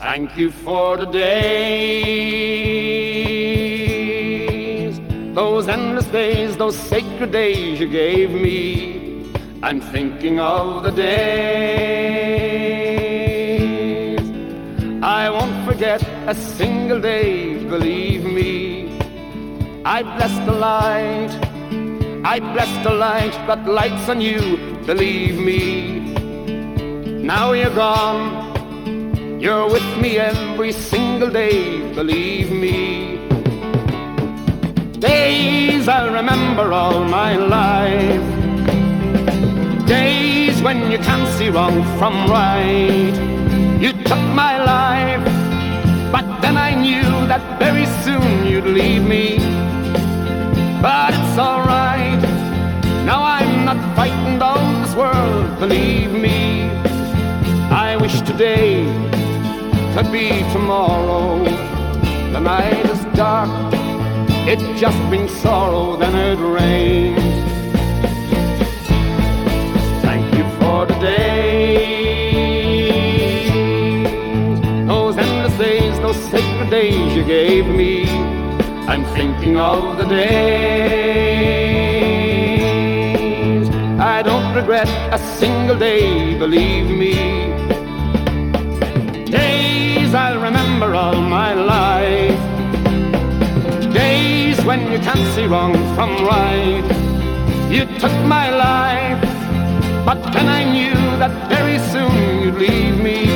Thank you for the days, those endless days, those sacred days you gave me. I'm thinking of the days I won't forget a single day, believe me. I bless the light, I bless the light that lights on you, believe me. Now you're gone, you're with me every single day, believe me. Days I'll remember all my life, days when you can't see wrong from right. You took my life, but then I knew that very soon you'd leave me. But it's alright, now I'm not frightened of this world, believe me. I wish today could be tomorrow. The night is dark, it just brings sorrow, then it rains. Thank you for the days, those endless days, those sacred days you gave me. I'm thinking of the days I don't regret a single day, believe me. Days I'll remember all my life, days when you can't see wrong from right. You took my life, but then I knew that very soon you'd leave me.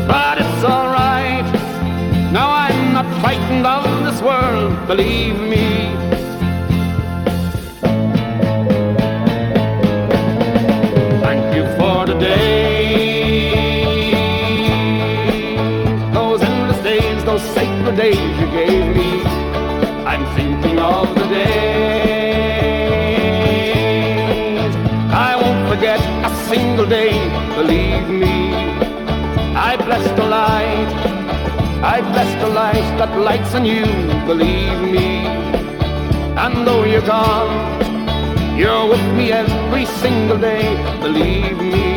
But it's alright, now I'm not frightened of this world, believe me. Thank you for the days, those endless days, those sacred days you gave me. I'm thinking of the days I won't forget a single day, believe me. I bless the light, I bless the light that lights on you, believe me. And though you're gone, you're with me every single day, believe me.